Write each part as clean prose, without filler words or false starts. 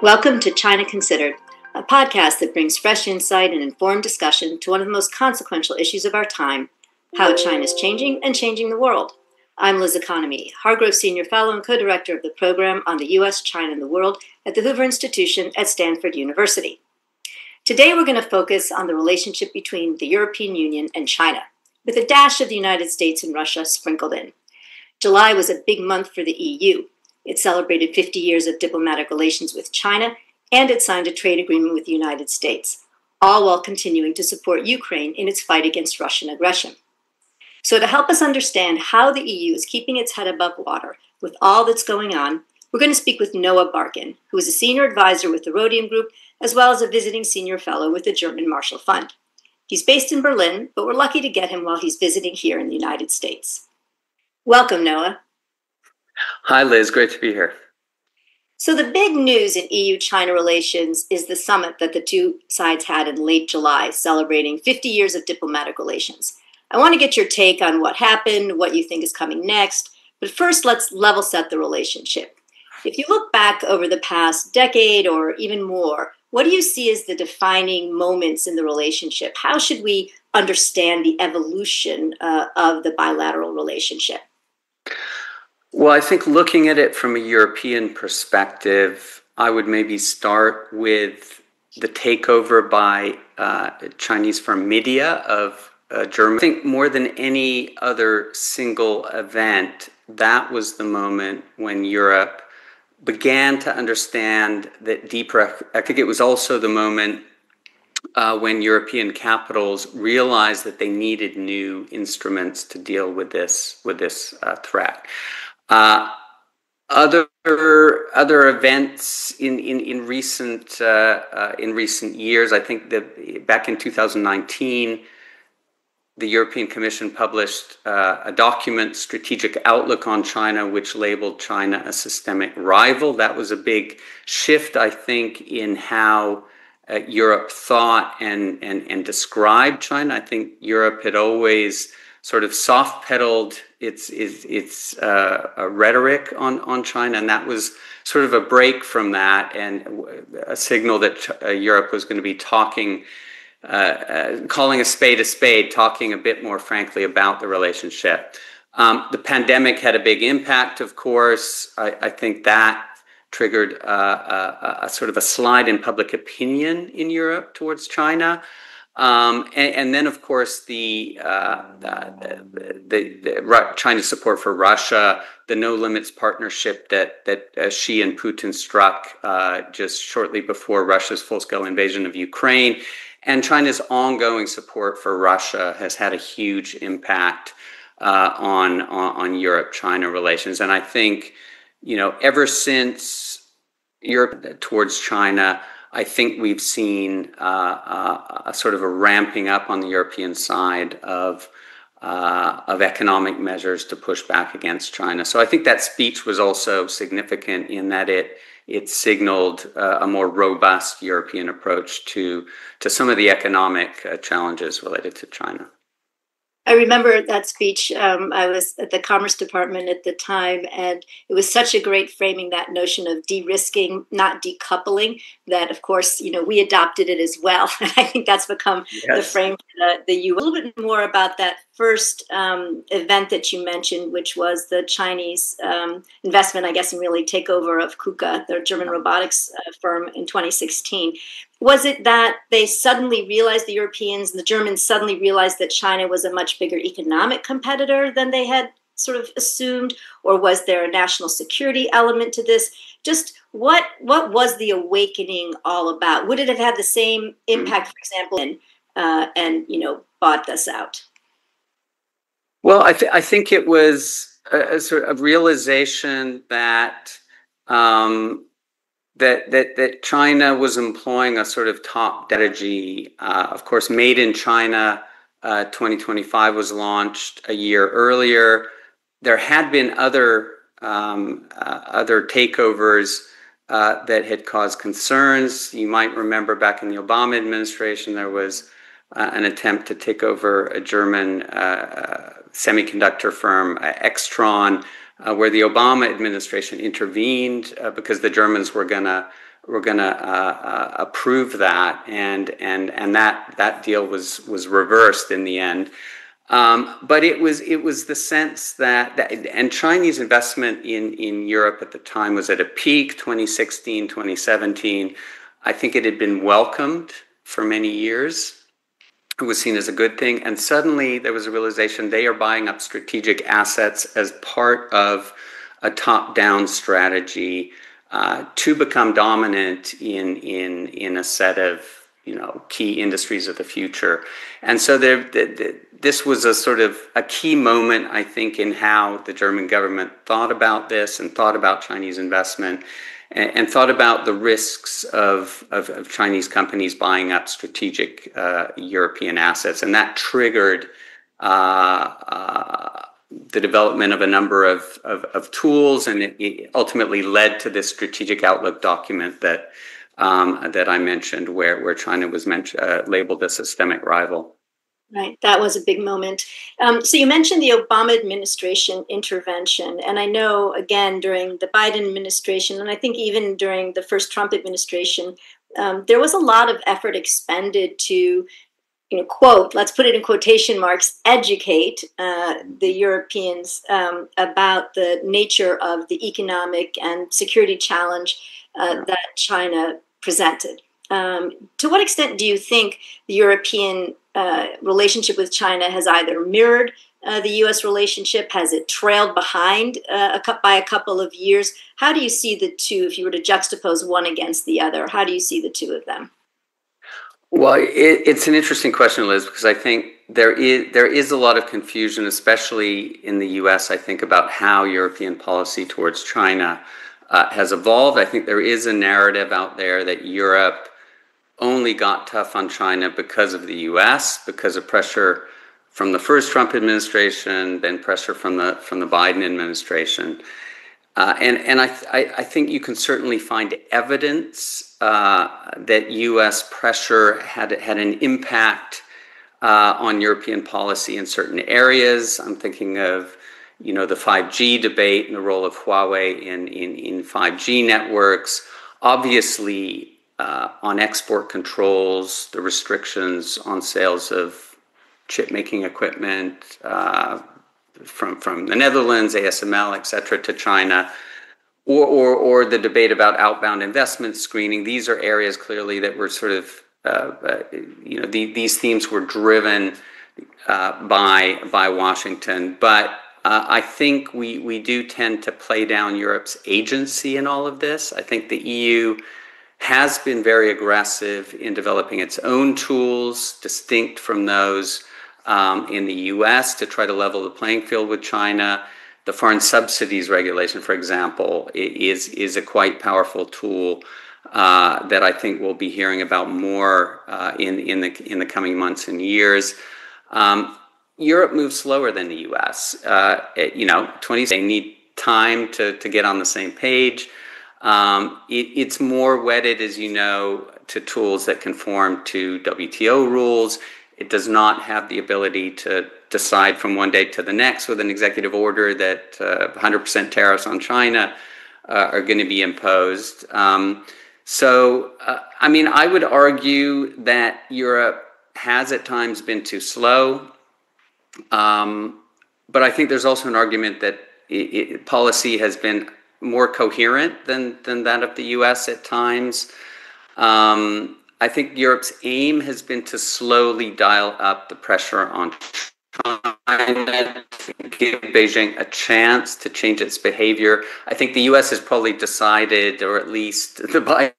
Welcome to China Considered, a podcast that brings fresh insight and informed discussion to one of the most consequential issues of our time, how China is changing and changing the world. I'm Liz Economy, Hargrove Senior Fellow and co-director of the program on the U.S., China, and the World at the Hoover Institution at Stanford University. Today we're going to focus on the relationship between the European Union and China, with a dash of the United States and Russia sprinkled in. July was a big month for the EU. It celebrated 50 years of diplomatic relations with China, and it signed a trade agreement with the United States, all while continuing to support Ukraine in its fight against Russian aggression. So to help us understand how the EU is keeping its head above water with all that's going on, we're going to speak with Noah Barkin, who is a senior advisor with the Rhodium Group, as well as a visiting senior fellow with the German Marshall Fund. He's based in Berlin, but we're lucky to get him while he's visiting here in the United States. Welcome, Noah. Hi, Liz. Great to be here. So the big news in EU-China relations is the summit that the two sides had in late July, celebrating 50 years of diplomatic relations. I want to get your take on what happened, what you think is coming next, but first let's level set the relationship. If you look back over the past decade or even more, what do you see as the defining moments in the relationship? How should we understand the evolution of the bilateral relationship? Well, I think looking at it from a European perspective, I would maybe start with the takeover by Chinese firm Midea of Germany. I think more than any other single event, that was the moment when Europe began to understand that deeper. I think it was also the moment when European capitals realized that they needed new instruments to deal with this threat. Other events in recent years, I think that back in 2019, the European Commission published a document, Strategic Outlook on China, which labeled China a systemic rival. That was a big shift, I think, in how Europe thought and described China. I think Europe had always sort of soft-pedaled its rhetoric on China, and that was sort of a break from that and a signal that Europe was going to be talking, calling a spade, talking a bit more frankly about the relationship. The pandemic had a big impact, of course. I think that triggered a sort of a slide in public opinion in Europe towards China. And then, of course, the China's support for Russia, the no limits partnership that Xi and Putin struck just shortly before Russia's full-scale invasion of Ukraine, and China's ongoing support for Russia has had a huge impact on Europe-China relations. And I think, ever since Europe towards China, I think we've seen a sort of a ramping up on the European side of economic measures to push back against China. So I think that speech was also significant in that it signaled a more robust European approach to some of the economic challenges related to China. I remember that speech. I was at the Commerce Department at the time, and it was such a great framing, that notion of de-risking, not decoupling, that, of course, we adopted it as well. I think that's become the frame for the U.S. A little bit more about that first event that you mentioned, which was the Chinese investment, I guess, and really takeover of KUKA, their German robotics firm, in 2016. Was it that they suddenly realized, the Europeans and the Germans suddenly realized that China was a much bigger economic competitor than they had sort of assumed? Or was there a national security element to this? Just what was the awakening all about? Would it have had the same impact, for example, and bought this out? Well, I think it was a sort of realization that that China was employing a sort of top strategy. Of course, Made in China 2025 was launched a year earlier. There had been other takeovers that had caused concerns. You might remember back in the Obama administration, there was an attempt to take over a German semiconductor firm, Extron, where the Obama administration intervened because the Germans were going to approve that, and that deal was reversed in the end. But it was the sense that and Chinese investment in Europe at the time was at a peak, 2016, 2017. I think it had been welcomed for many years. It was seen as a good thing. And suddenly there was a realization they are buying up strategic assets as part of a top-down strategy to become dominant in a set of key industries of the future. And so this was a sort of a key moment, I think, in how the German government thought about this and thought about Chinese investment and thought about the risks of Chinese companies buying up strategic European assets. And that triggered the development of a number of tools, and it ultimately led to this strategic outlook document that I mentioned, where China was labeled a systemic rival. Right, that was a big moment. So you mentioned the Obama administration intervention, and I know, again, during the Biden administration, and I think even during the first Trump administration, there was a lot of effort expended to, quote, let's put it in quotation marks, educate the Europeans about the nature of the economic and security challenge that China presented. To what extent do you think the European relationship with China has either mirrored the U.S. relationship? Has it trailed behind by a couple of years? How do you see the two, if you were to juxtapose one against the other? How do you see the two of them? Well, it's an interesting question, Liz, because I think there is a lot of confusion, especially in the U.S., I think, about how European policy towards China has evolved. I think there is a narrative out there that Europe only got tough on China because of the U.S., because of pressure from the first Trump administration, then pressure from the Biden administration. And I think you can certainly find evidence that U.S. pressure had an impact on European policy in certain areas. I'm thinking of the 5G debate and the role of Huawei in 5G networks. Obviously, on export controls, the restrictions on sales of chip-making equipment from the Netherlands, ASML, et cetera, to China, or the debate about outbound investment screening. These are areas clearly that were sort of, these themes were driven by Washington. But I think we do tend to play down Europe's agency in all of this. I think the EU has been very aggressive in developing its own tools, distinct from those in the U.S., to try to level the playing field with China. The foreign subsidies regulation, for example, is a quite powerful tool that I think we'll be hearing about more in the coming months and years. Europe moves slower than the U.S. They need time to get on the same page. It's more wedded, as you know, to tools that conform to WTO rules. It does not have the ability to decide from one day to the next with an executive order that 100% tariffs on China are going to be imposed. I would argue that Europe has at times been too slow. But I think there's also an argument that policy has been more coherent than that of the U.S. at times. I think Europe's aim has been to slowly dial up the pressure on China, to give Beijing a chance to change its behavior. I think the U.S. has probably decided, or at least the Biden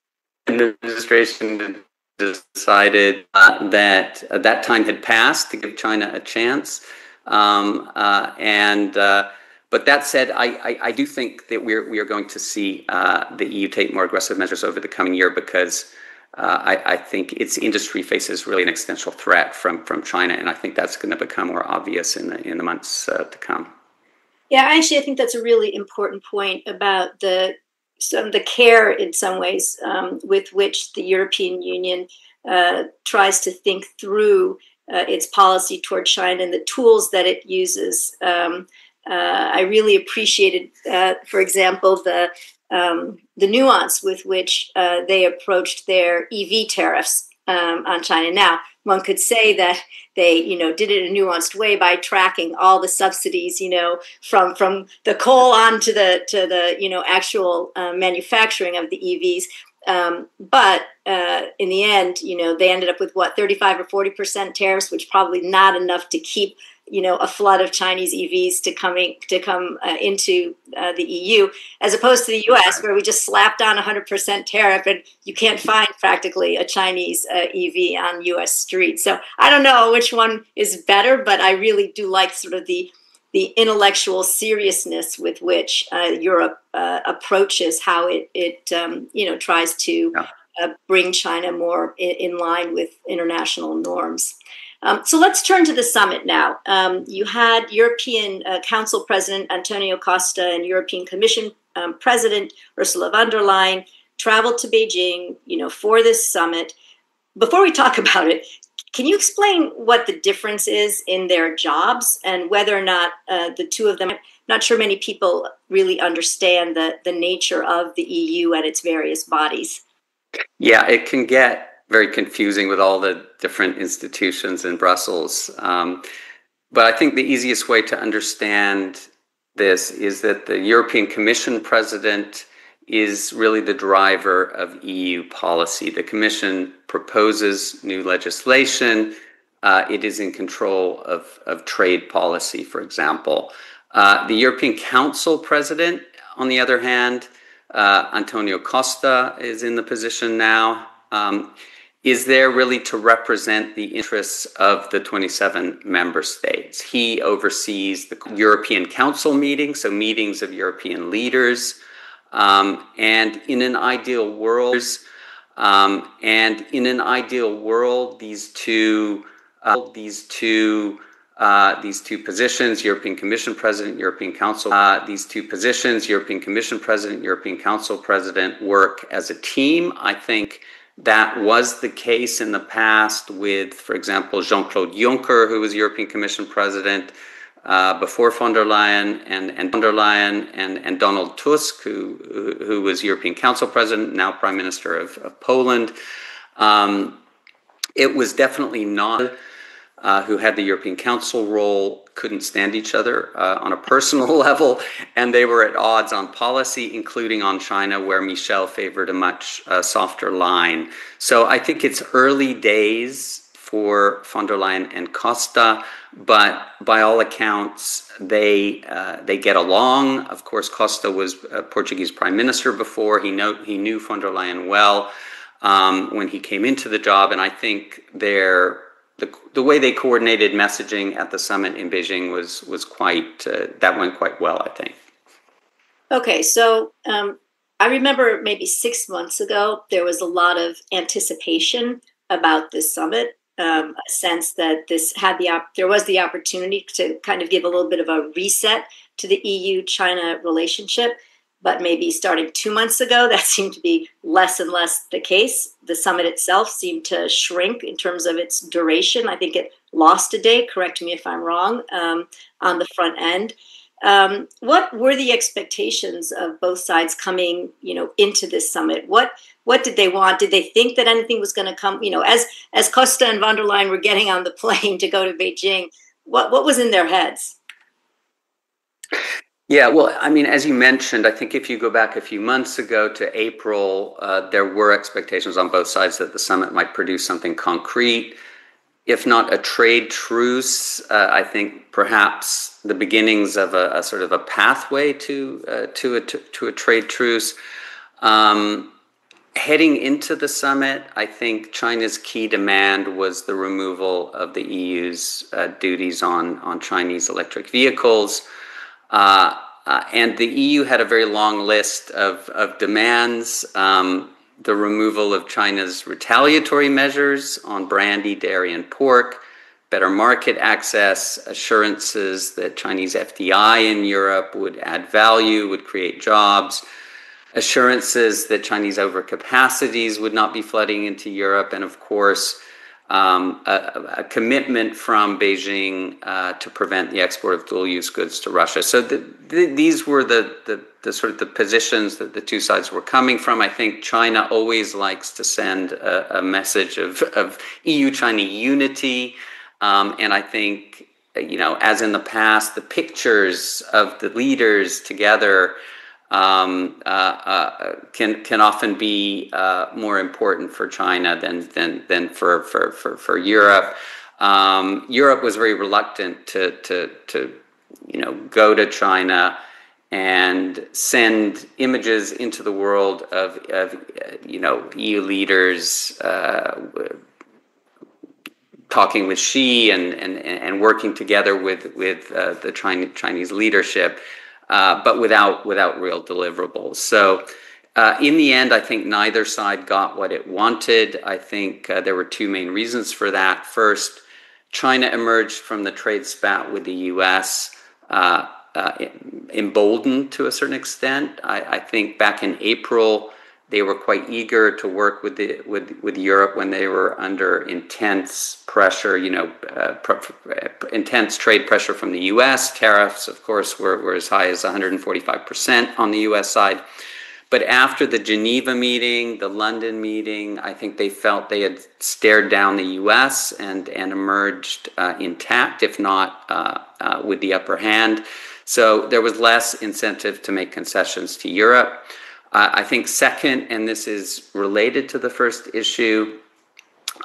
administration decided that time had passed to give China a chance. But that said, I do think that we are going to see the EU take more aggressive measures over the coming year, because I think its industry faces really an existential threat from China, and I think that's going to become more obvious in the months to come. Yeah, actually, I think that's a really important point about the care, in some ways, with which the European Union tries to think through its policy toward China and the tools that it uses. I really appreciated, for example, the the nuance with which they approached their EV tariffs on China. Now, one could say that they, did it in a nuanced way by tracking all the subsidies, from the coal on to the actual manufacturing of the EVs. But in the end, they ended up with 35 or 40% tariffs, which probably not enough to keep, a flood of Chinese EVs to come into the EU, as opposed to the US, where we just slapped on 100% tariff, and you can't find practically a Chinese EV on US streets. So I don't know which one is better, but I really do like sort of the intellectual seriousness with which Europe approaches how it tries to bring China more in line with international norms. So let's turn to the summit now. You had European Council President Antonio Costa and European Commission President Ursula von der Leyen traveled to Beijing, for this summit. Before we talk about it, can you explain what the difference is in their jobs and whether or not the two of them? I'm not sure many people really understand the nature of the EU and its various bodies. Yeah, it can get very confusing with all the different institutions in Brussels. But I think the easiest way to understand this is that the European Commission President is really the driver of EU policy. The Commission proposes new legislation. It is in control of trade policy, for example. The European Council President, on the other hand, Antonio Costa is in the position now, is there really to represent the interests of the 27 member states. He oversees the European Council meetings, so meetings of European leaders, and in an ideal world, these two positions, European Commission President, European Council, European Commission President, European Council President, work as a team. I think that was the case in the past with, for example, Jean-Claude Juncker, who was European Commission President before von der Leyen, and Donald Tusk, who was European Council President, now Prime Minister of Poland. It was definitely not who had the European Council role couldn't stand each other on a personal level, and they were at odds on policy, including on China, where Michel favored a much softer line. So I think it's early days for von der Leyen and Costa, but by all accounts, they get along. Of course, Costa was a Portuguese prime minister before. He knew von der Leyen well when he came into the job, and I think the way they coordinated messaging at the summit in Beijing was quite, that went quite well, I think. Okay, so I remember maybe 6 months ago, there was a lot of anticipation about this summit, a sense that there was the opportunity to kind of give a little bit of a reset to the EU-China relationship. But maybe starting 2 months ago, that seemed to be less and less the case. The summit itself seemed to shrink in terms of its duration. I think it lost a day, correct me if I'm wrong, on the front end. What were the expectations of both sides coming, into this summit? What did they want? Did they think that anything was going to come? As Costa and von der Leyen were getting on the plane to go to Beijing, what was in their heads? Yeah, well, I mean, as you mentioned, I think if you go back a few months ago to April, there were expectations on both sides that the summit might produce something concrete. If not a trade truce, I think perhaps the beginnings of a sort of a pathway to a trade truce. Heading into the summit, I think China's key demand was the removal of the EU's duties on Chinese electric vehicles. And the EU had a very long list of demands, the removal of China's retaliatory measures on brandy, dairy, and pork, better market access, assurances that Chinese FDI in Europe would add value, would create jobs, assurances that Chinese overcapacities would not be flooding into Europe, and of course, a commitment from Beijing to prevent the export of dual-use goods to Russia. So these were the sort of the positions that the two sides were coming from. I think China always likes to send a message of EU-China unity, and I think, as in the past, the pictures of the leaders together can often be more important for China than for Europe. Europe was very reluctant to go to China and send images into the world of EU leaders talking with Xi and working together with the Chinese leadership, but without real deliverables. So in the end, I think neither side got what it wanted. I think there were two main reasons for that. First, China emerged from the trade spat with the U.S. Emboldened to a certain extent. I think back in April, they were quite eager to work with Europe when they were under intense pressure, intense trade pressure from the U.S. Tariffs, of course, were as high as 145% on the U.S. side. But after the Geneva meeting, the London meeting, I think they felt they had stared down the U.S. and emerged intact, if not with the upper hand. So there was less incentive to make concessions to Europe. I think second, and this is related to the first issue,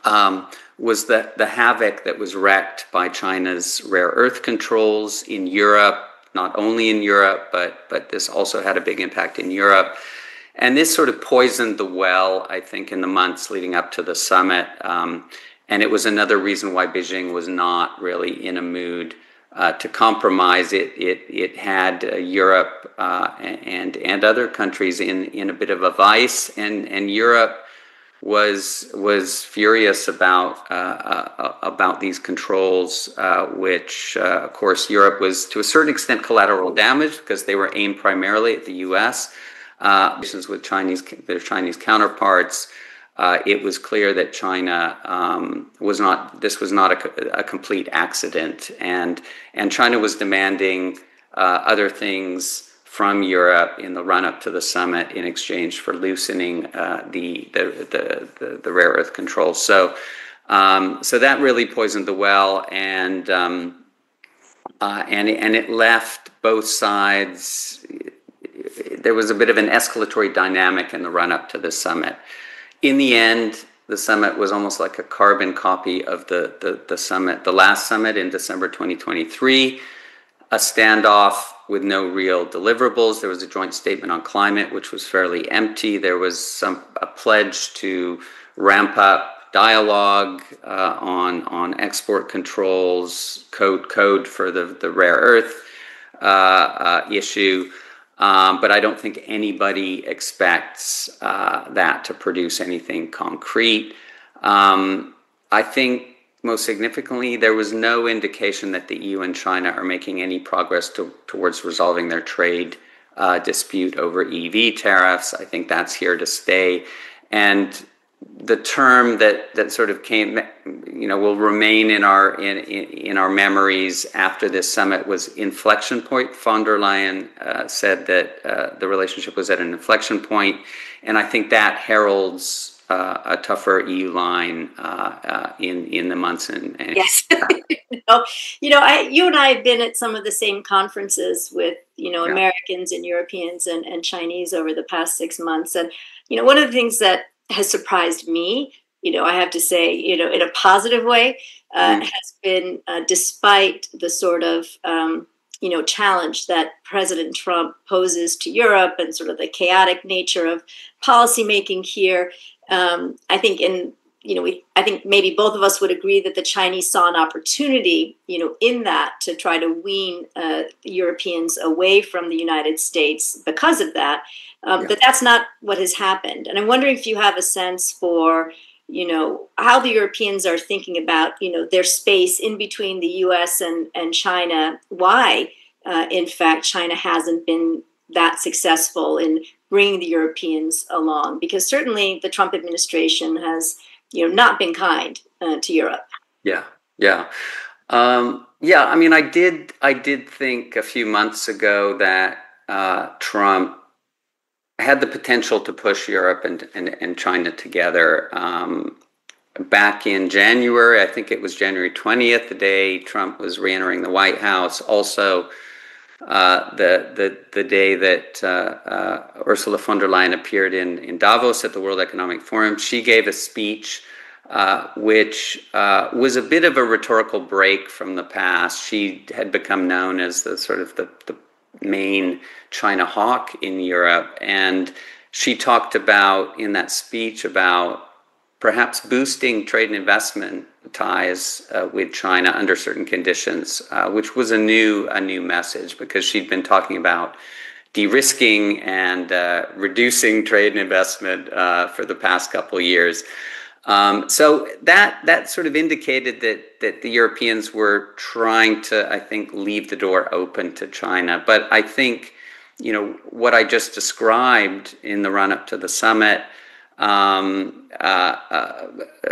was the havoc that was wreaked by China's rare earth controls in Europe, not only in Europe, but this also had a big impact in Europe. And this sort of poisoned the well, I think, in the months leading up to the summit. And it was another reason why Beijing was not really in a mood to compromise. It had Europe and other countries in a bit of a vice, and Europe was furious about these controls, which of course Europe was to a certain extent collateral damage because they were aimed primarily at the U.S. With their Chinese counterparts. It was clear that China was not a complete accident, and China was demanding other things from Europe in the run-up to the summit in exchange for loosening the rare earth controls. So that really poisoned the well, and it left both sides. There was a bit of an escalatory dynamic in the run-up to the summit. In the end, the summit was almost like a carbon copy of the summit, the last summit in December 2023, a standoff with no real deliverables. There was a joint statement on climate, which was fairly empty. There was a pledge to ramp up dialogue on export controls, code for the rare earth issue. But I don't think anybody expects that to produce anything concrete. I think most significantly, there was no indication that the EU and China are making any progress towards resolving their trade dispute over EV tariffs. I think that's here to stay. And the term that sort of came, will remain in our memories after this summit was inflection point. Von der Leyen said that the relationship was at an inflection point, and I think that heralds a tougher EU line in the months and yes. You and I have been at some of the same conferences with Americans and Europeans and Chinese over the past 6 months, and one of the things that has surprised me, I have to say, in a positive way, has been despite the sort of, challenge that President Trump poses to Europe and sort of the chaotic nature of policymaking here. I think I think maybe both of us would agree that the Chinese saw an opportunity, in that to try to wean the Europeans away from the United States because of that. But that's not what has happened. And I'm wondering if you have a sense for, how the Europeans are thinking about, their space in between the U.S. and China, why, in fact, China hasn't been that successful in bringing the Europeans along. Because certainly the Trump administration has not been kind to Europe. Yeah. I mean, I did think a few months ago that Trump had the potential to push Europe and China together. Back in January, I think it was January 20th, the day Trump was re-entering the White House. Also, the day that Ursula von der Leyen appeared in Davos at the World Economic Forum, she gave a speech which was a bit of a rhetorical break from the past. She had become known as the sort of the main China hawk in Europe, and she talked about in that speech about perhaps boosting trade and investment ties with China under certain conditions, which was a new message, because she'd been talking about de-risking and reducing trade and investment for the past couple of years. So that sort of indicated that the Europeans were trying to, I think, leave the door open to China. But I think, what I just described in the run-up to the summit,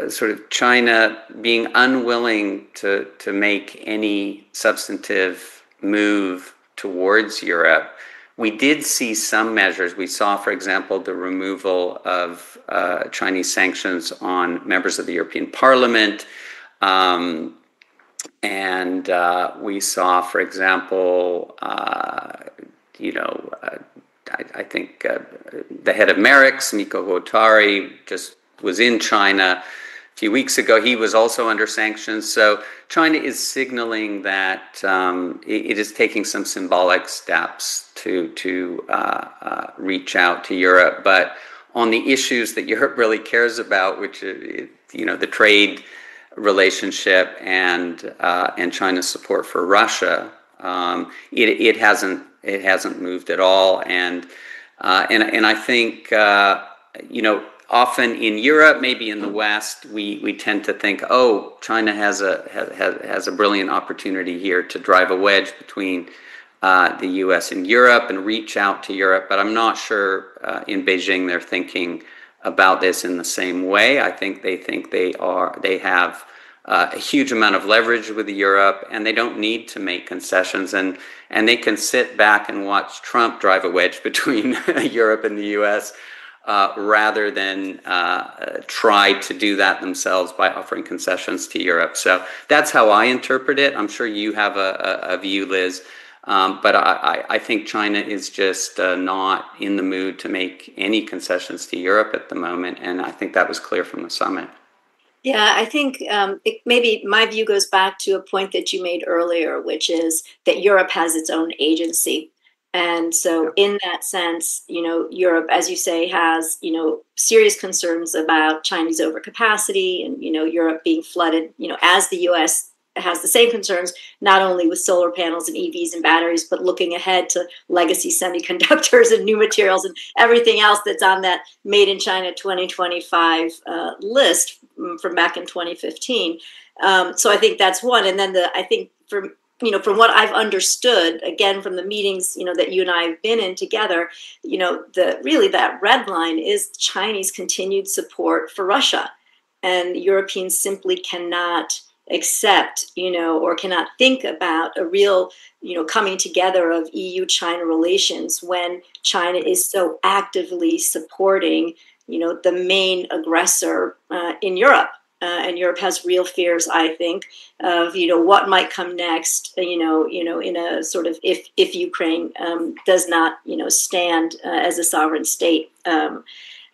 sort of China being unwilling to make any substantive move towards Europe. We did see some measures. We saw, for example, the removal of Chinese sanctions on members of the European Parliament. And we saw, for example, I think the head of Merix, Mikko Huotari, just was in China a few weeks ago. He was also under sanctions. So China is signaling that it is taking some symbolic steps to reach out to Europe. But on the issues that Europe really cares about, which is, the trade relationship and China's support for Russia, it hasn't moved at all. And I think often in Europe, maybe in the West, we tend to think, oh, China has a brilliant opportunity here to drive a wedge between the U.S. and Europe and reach out to Europe. But I'm not sure in Beijing they're thinking about this in the same way. I think they have a huge amount of leverage with Europe, and they don't need to make concessions, and they can sit back and watch Trump drive a wedge between Europe and the U.S. Rather than try to do that themselves by offering concessions to Europe. So that's how I interpret it. I'm sure you have a view, Liz, but I think China is just not in the mood to make any concessions to Europe at the moment, and I think that was clear from the summit. Yeah, I think maybe my view goes back to a point that you made earlier, which is that Europe has its own agency. And so in that sense, Europe, as you say, has, serious concerns about Chinese overcapacity and, Europe being flooded, as the U.S. has the same concerns, not only with solar panels and EVs and batteries, but looking ahead to legacy semiconductors and new materials and everything else that's on that Made in China 2025 list from back in 2015. So I think that's one. And then I think from what I've understood, again, from the meetings, that you and I have been in together, that red line is Chinese continued support for Russia. And Europeans simply cannot accept, or cannot think about a real, coming together of EU-China relations when China is so actively supporting, the main aggressor in Europe. And Europe has real fears, I think, of, what might come next, in a sort of if Ukraine does not, stand as a sovereign state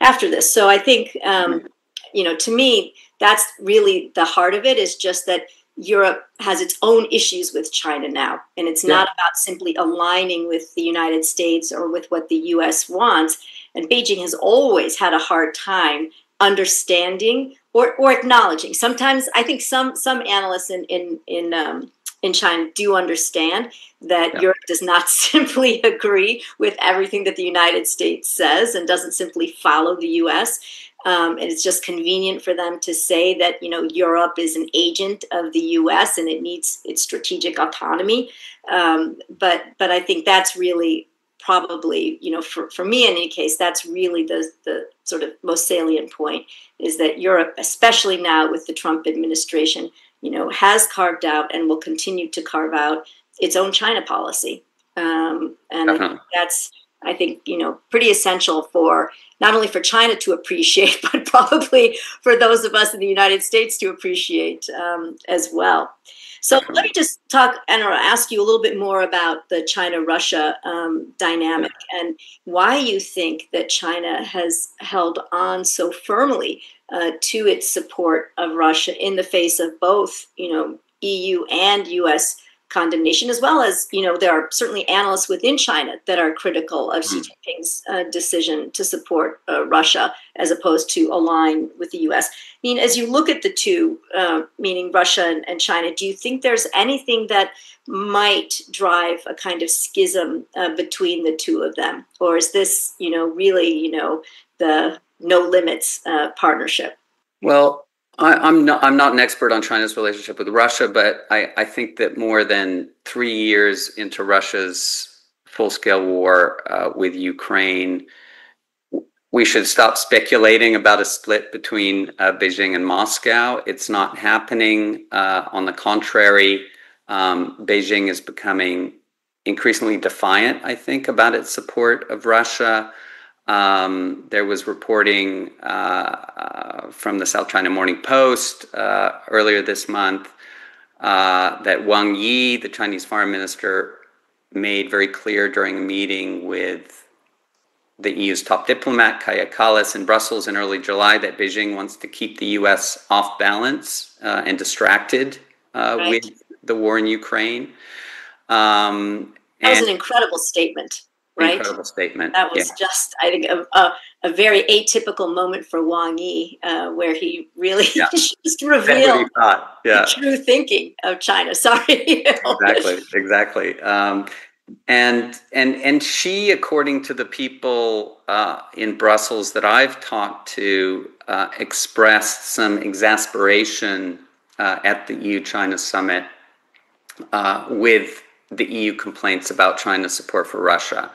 after this. So I think, to me, that's really the heart of it, is just that Europe has its own issues with China now. And it's not about simply aligning with the United States or with what the U.S. wants. And Beijing has always had a hard time understanding or acknowledging. Sometimes I think some analysts in China do understand that Europe does not simply agree with everything that the United States says and doesn't simply follow the U.S. And it's just convenient for them to say that, Europe is an agent of the U.S. and it needs its strategic autonomy. But I think that's really probably, for me in any case, that's really the sort of most salient point, is that Europe, especially now with the Trump administration, has carved out and will continue to carve out its own China policy. And I think, pretty essential for not only for China to appreciate, but probably for those of us in the United States to appreciate as well. So let me just ask you a little bit more about the China-Russia dynamic and why you think that China has held on so firmly to its support of Russia in the face of both, EU and US condemnation, as well as, there are certainly analysts within China that are critical of Xi Jinping's decision to support Russia as opposed to align with the US. I mean, as you look at the two, meaning Russia and China, do you think there's anything that might drive a kind of schism between the two of them? Or is this, really, the no limits partnership? Well, I'm not an expert on China's relationship with Russia, but I think that more than 3 years into Russia's full-scale war with Ukraine, we should stop speculating about a split between Beijing and Moscow. It's not happening. On the contrary, Beijing is becoming increasingly defiant, I think, about its support of Russia. There was reporting from the South China Morning Post earlier this month that Wang Yi, the Chinese foreign minister, made very clear during a meeting with the EU's top diplomat, Kaja Kallas, in Brussels in early July, that Beijing wants to keep the US off balance and distracted with the war in Ukraine. That was an incredible statement. Right? Incredible statement. That was just, I think, a very atypical moment for Wang Yi, where he really just revealed the true thinking of China. Sorry. Exactly. And she, according to the people in Brussels that I've talked to, expressed some exasperation at the EU-China summit with the EU complaints about China's support for Russia.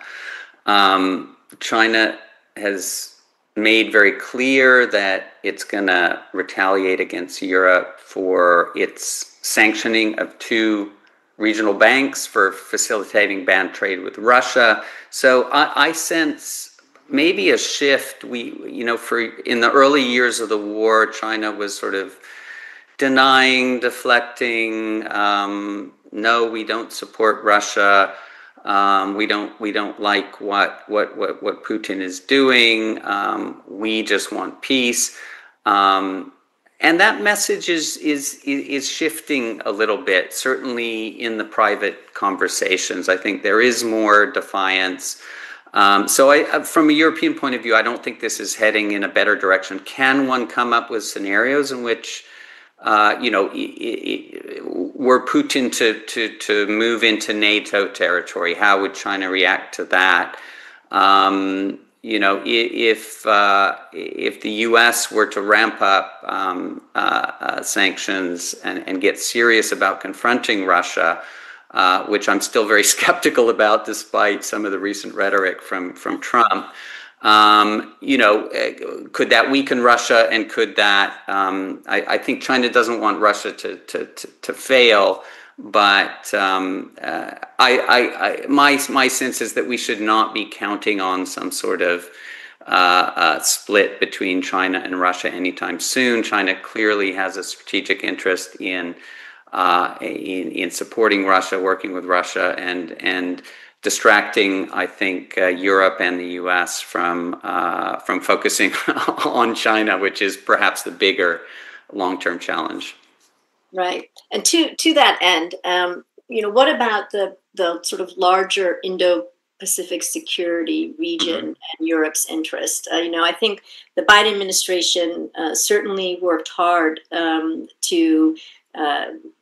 China has made very clear that it's going to retaliate against Europe for its sanctioning of 2 regional banks for facilitating banned trade with Russia. So I sense maybe a shift. In the early years of the war, China was sort of denying, deflecting. No, we don't support Russia. We don't like what Putin is doing. We just want peace. And that message is shifting a little bit. Certainly in the private conversations, I think there is more defiance. So from a European point of view, I don't think this is heading in a better direction. Can one come up with scenarios in which were Putin to move into NATO territory, how would China react to that? If the U.S. were to ramp up sanctions and get serious about confronting Russia, which I'm still very skeptical about, despite some of the recent rhetoric from Trump. Could that weaken Russia, and could that? I think China doesn't want Russia to fail, but my sense is that we should not be counting on some sort of split between China and Russia anytime soon. China clearly has a strategic interest in supporting Russia, working with Russia, and distracting, I think, Europe and the U.S. from focusing on China, which is perhaps the bigger long-term challenge. Right, and to that end, what about the sort of larger Indo-Pacific security region and Europe's interest? I think the Biden administration certainly worked hard to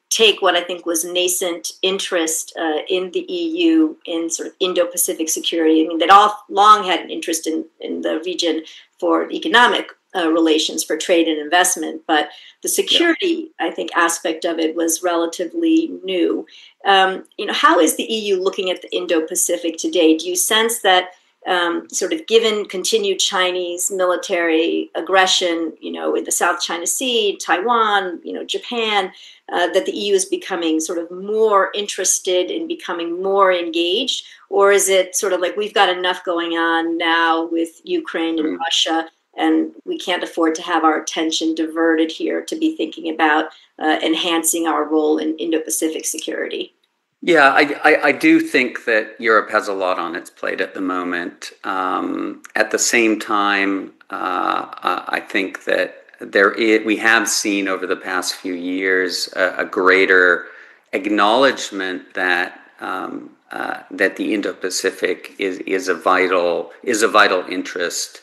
take what I think was nascent interest in the EU in sort of Indo-Pacific security. I mean, they'd all long had an interest in the region for economic relations for trade and investment, but the security, I think, aspect of it was relatively new. How is the EU looking at the Indo-Pacific today? Do you sense that sort of given continued Chinese military aggression, in the South China Sea, Taiwan, Japan, that the EU is becoming sort of more interested in becoming more engaged? Or is it sort of like we've got enough going on now with Ukraine and Russia, and we can't afford to have our attention diverted here to be thinking about enhancing our role in Indo-Pacific security? Yeah, I do think that Europe has a lot on its plate at the moment. At the same time, I think that we have seen over the past few years a greater acknowledgement that that the Indo-Pacific is a vital interest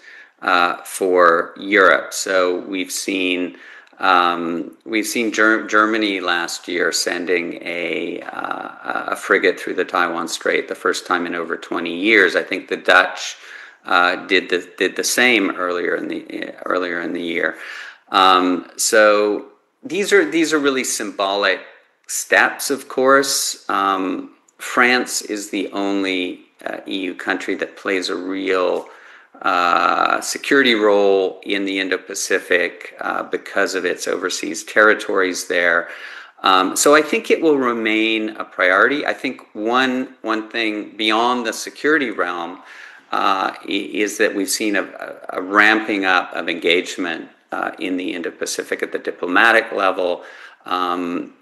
for Europe. So we've seen Germany last year sending a frigate through the Taiwan Strait, the first time in over 20 years. I think the Dutch did the same earlier in the year. So these are really symbolic steps. Of course, France is the only EU country that plays a real security role in the Indo-Pacific because of its overseas territories there. So I think it will remain a priority. I think one thing beyond the security realm is that we've seen a ramping up of engagement in the Indo-Pacific at the diplomatic level. In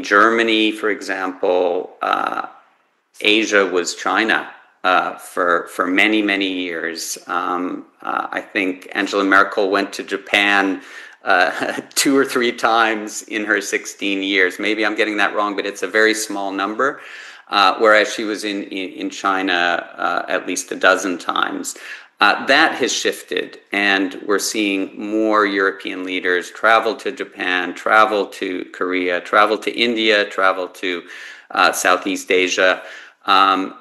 Germany, for example, Asia was China. For many years. I think Angela Merkel went to Japan 2 or 3 times in her 16 years. Maybe I'm getting that wrong, but it's a very small number. Whereas she was in China at least a dozen times. That has shifted, and we're seeing more European leaders travel to Japan, travel to Korea, travel to India, travel to Southeast Asia.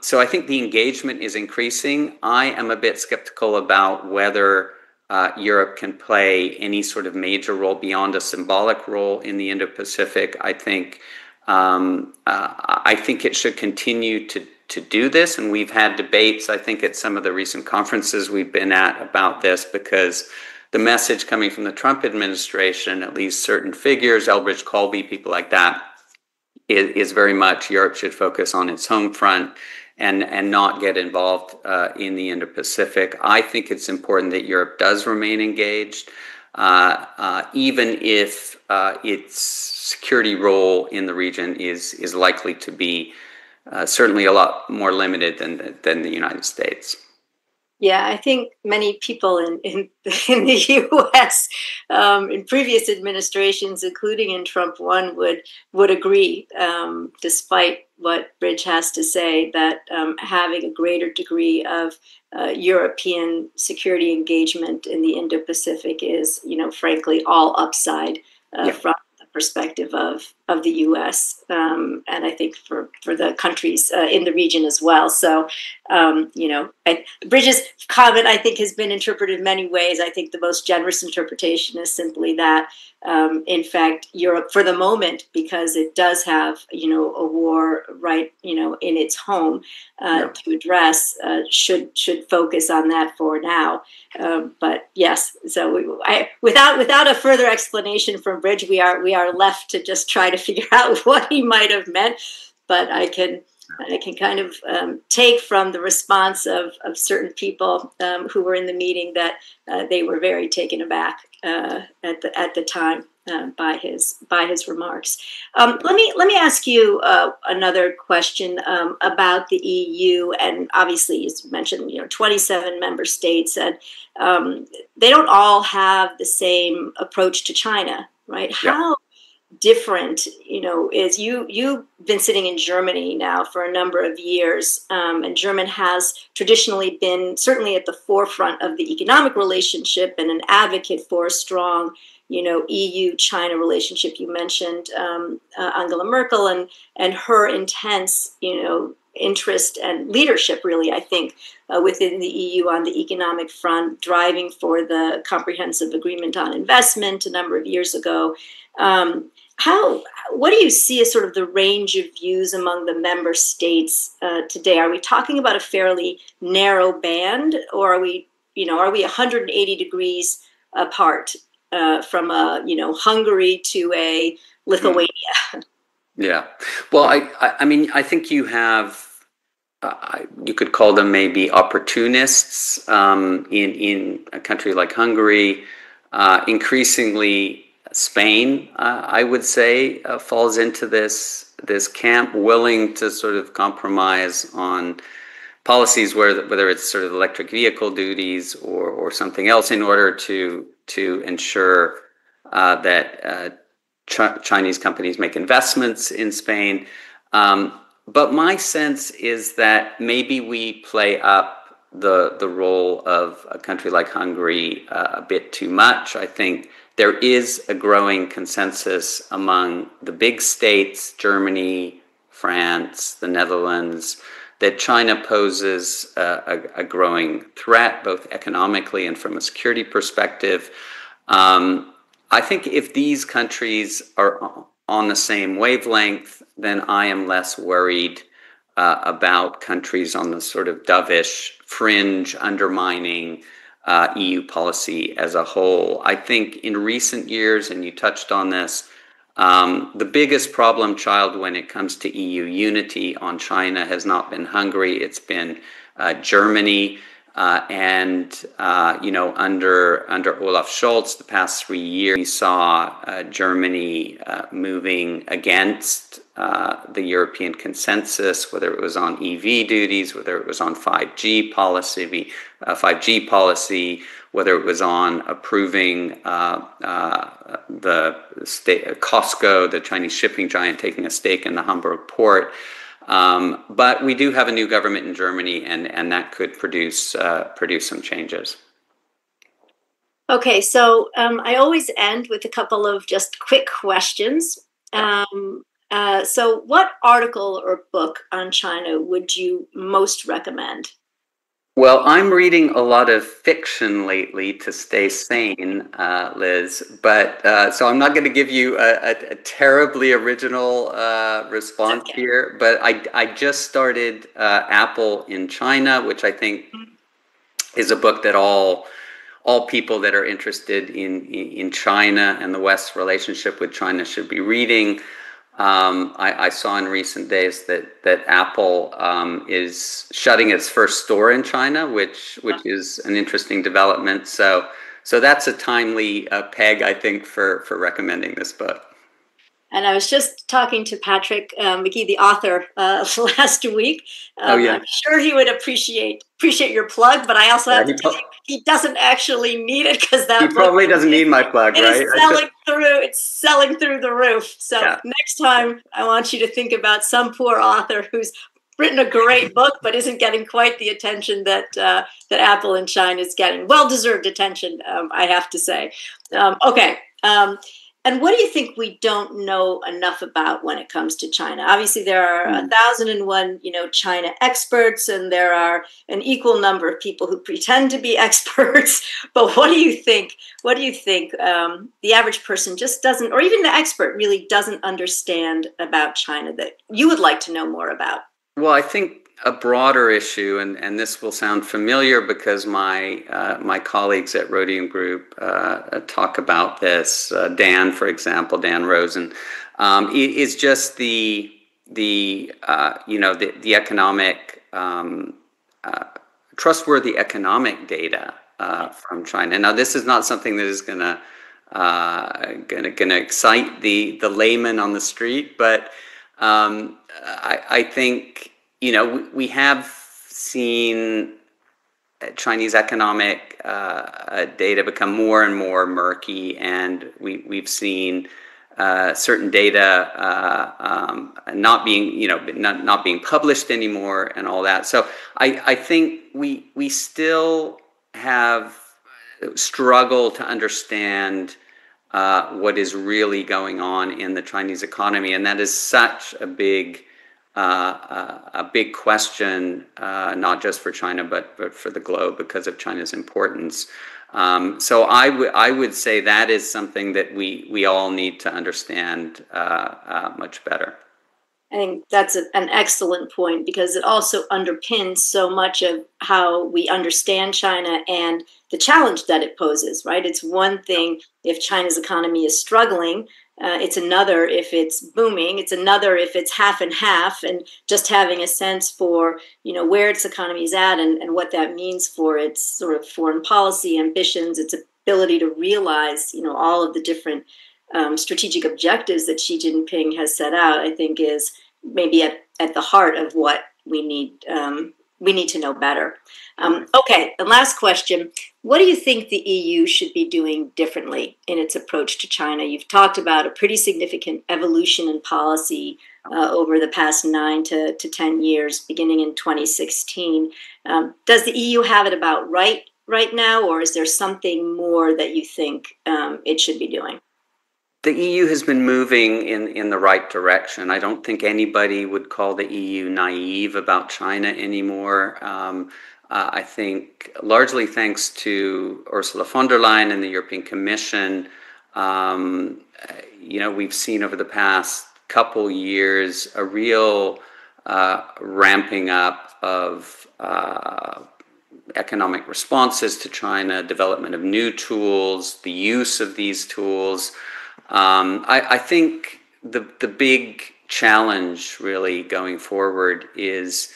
So I think the engagement is increasing. I am a bit skeptical about whether Europe can play any sort of major role beyond a symbolic role in the Indo-Pacific. I think it should continue to do this, and we've had debates, I think, at some of the recent conferences we've been at about this, because the message coming from the Trump administration, at least certain figures, Elbridge Colby, people like that, is very much Europe should focus on its home front and not get involved in the Indo-Pacific. I think it's important that Europe does remain engaged, even if its security role in the region is likely to be certainly a lot more limited than the United States. Yeah, I think many people in the U.S. In previous administrations, including in Trump 1, would agree, despite what Bridge has to say, that having a greater degree of European security engagement in the Indo-Pacific is, frankly, all upside from the perspective of the U.S. And I think for the countries in the region as well. So, Bridges' comment, I think, has been interpreted many ways. I think the most generous interpretation is simply that, in fact, Europe, for the moment, because it does have, a war right, in its home to address, should focus on that for now. But yes, so without a further explanation from Bridge, we are left to just try to figure out what he might have meant. But I can kind of take from the response of certain people who were in the meeting that they were very taken aback at the time by his remarks. Let me ask you another question about the EU, and obviously you mentioned 27 member states, and they don't all have the same approach to China, right? Yeah. How different, is you've been sitting in Germany now for a number of years, and Germany has traditionally been certainly at the forefront of the economic relationship and an advocate for a strong EU-China relationship. You mentioned Angela Merkel and her intense, interest and leadership, really, I think, within the EU on the economic front, driving for the comprehensive agreement on investment a number of years ago. What do you see as sort of the range of views among the member states today? Are we talking about a fairly narrow band, or are we 180 degrees apart from Hungary to a Lithuania? Yeah. Well, I mean, I think you have, you could call them maybe opportunists in a country like Hungary. Increasingly, Spain, I would say, falls into this camp, willing to sort of compromise on policies whether it's sort of electric vehicle duties or something else in order to ensure that Chinese companies make investments in Spain. But my sense is that maybe we play up the role of a country like Hungary a bit too much. I think there is a growing consensus among the big states, Germany, France, the Netherlands, that China poses a growing threat, both economically and from a security perspective. I think if these countries are on the same wavelength, then I am less worried about countries on the sort of dovish fringe undermining EU policy as a whole. I think in recent years, and you touched on this, the biggest problem child when it comes to EU unity on China has not been Hungary, it's been Germany. Under Olaf Scholz, the past 3 years, we saw Germany moving against the European consensus, whether it was on EV duties, whether it was on 5G policy, whether it was on approving the Costco, the Chinese shipping giant, taking a stake in the Hamburg port. But we do have a new government in Germany, and that could produce some changes. Okay, so I always end with a couple of just quick questions. So what article or book on China would you most recommend? Well, I'm reading a lot of fiction lately to stay sane, Liz, but so I'm not going to give you a terribly original response here, but I just started Apple in China, which I think is a book that all people that are interested in China and the West's relationship with China should be reading. I saw in recent days that Apple is shutting its first store in China, which is an interesting development. So that's a timely peg, I think, for recommending this book. And I was just talking to Patrick McGee, the author, last week. I'm sure he would appreciate your plug, but I also have to tell you, he doesn't actually need it because that he probably doesn't need my plug, right? It's selling through the roof. So next time, I want you to think about some poor author who's written a great book but isn't getting quite the attention that Apple in China is getting. Well-deserved attention, I have to say. Okay. And what do you think we don't know enough about when it comes to China? Obviously, there are 1,001, China experts, and there are an equal number of people who pretend to be experts. But what do you think? The average person just doesn't, or even the expert really doesn't understand about China that you would like to know more about? Well, I think a broader issue, and this will sound familiar because my colleagues at Rhodium Group talk about this. Dan, for example, Dan Rosen, is just the economic trustworthy economic data from China. Now, this is not something that is gonna excite the layman on the street, but I think. We have seen Chinese economic data become more and more murky, and we've seen certain data not being published anymore, and all that. So I think we still have struggle to understand what is really going on in the Chinese economy, and that is such a big question, not just for China but for the globe because of China's importance. So I would say that is something that we all need to understand much better. I think that's an excellent point because it also underpins so much of how we understand China and the challenge that it poses, right? It's one thing if China's economy is struggling. It's another if it's booming. It's another if it's half and half. And just having a sense for, where its economy is at and what that means for its sort of foreign policy ambitions, its ability to realize, all of the different strategic objectives that Xi Jinping has set out, I think is maybe at the heart of what we need to know better. Okay, and last question. What do you think the EU should be doing differently in its approach to China? You've talked about a pretty significant evolution in policy over the past 9 to 10 years, beginning in 2016. Does the EU have it about right now, or is there something more that you think it should be doing? The EU has been moving in the right direction. I don't think anybody would call the EU naive about China anymore. I think largely thanks to Ursula von der Leyen and the European Commission, we've seen over the past couple years a real ramping up of economic responses to China, development of new tools, the use of these tools. I think the big challenge really going forward is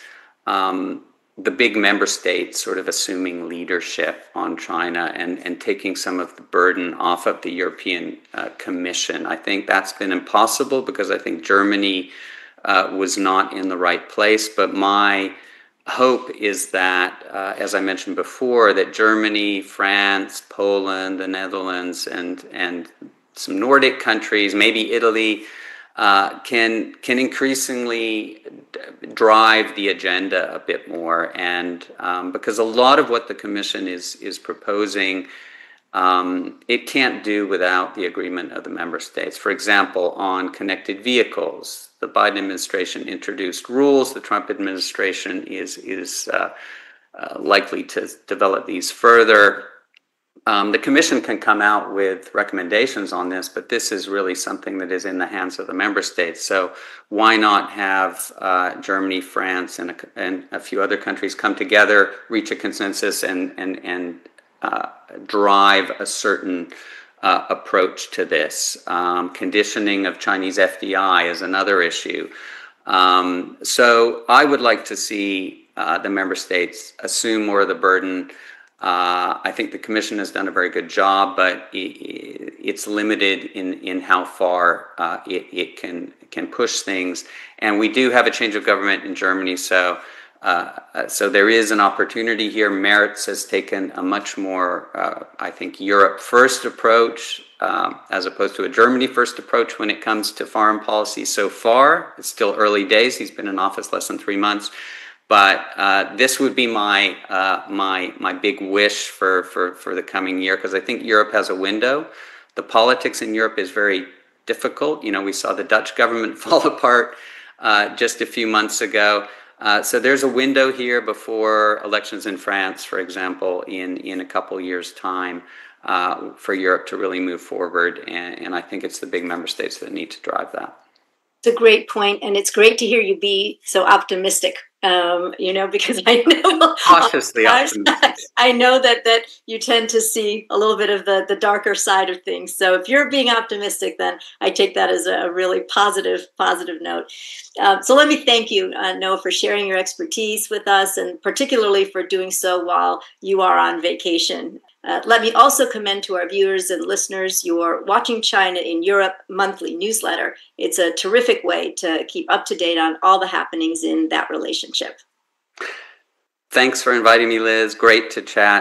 the big member states sort of assuming leadership on China and taking some of the burden off of the European Commission. I think that's been impossible because I think Germany was not in the right place. But my hope is that, as I mentioned before, that Germany, France, Poland, the Netherlands, and some Nordic countries, maybe Italy, can increasingly drive the agenda a bit more, and because a lot of what the Commission is proposing, it can't do without the agreement of the member states. For example, on connected vehicles, the Biden administration introduced rules. The Trump administration is likely to develop these further. The Commission can come out with recommendations on this, but this is really something that is in the hands of the member states. So why not have Germany, France, and a few other countries come together, reach a consensus, and drive a certain approach to this. Conditioning of Chinese FDI is another issue. So I would like to see the member states assume more of the burden. I think the Commission has done a very good job, but it's limited in how far it can push things. And we do have a change of government in Germany, so there is an opportunity here. Merz has taken a much more, I think, Europe-first approach as opposed to a Germany-first approach when it comes to foreign policy so far. It's still early days. He's been in office less than 3 months. But this would be my big wish for the coming year, because I think Europe has a window. The politics in Europe is very difficult. We saw the Dutch government fall apart just a few months ago. So there's a window here before elections in France, for example, in a couple years' time for Europe to really move forward. And I think it's the big member states that need to drive that. It's a great point, and it's great to hear you be so optimistic. Because I know cautiously optimistic. I know that you tend to see a little bit of the darker side of things. So if you're being optimistic, then I take that as a really positive note. So let me thank you, Noah, for sharing your expertise with us, and particularly for doing so while you are on vacation. Let me also commend to our viewers and listeners your Watching China in Europe monthly newsletter. It's a terrific way to keep up to date on all the happenings in that relationship. Thanks for inviting me, Liz. Great to chat.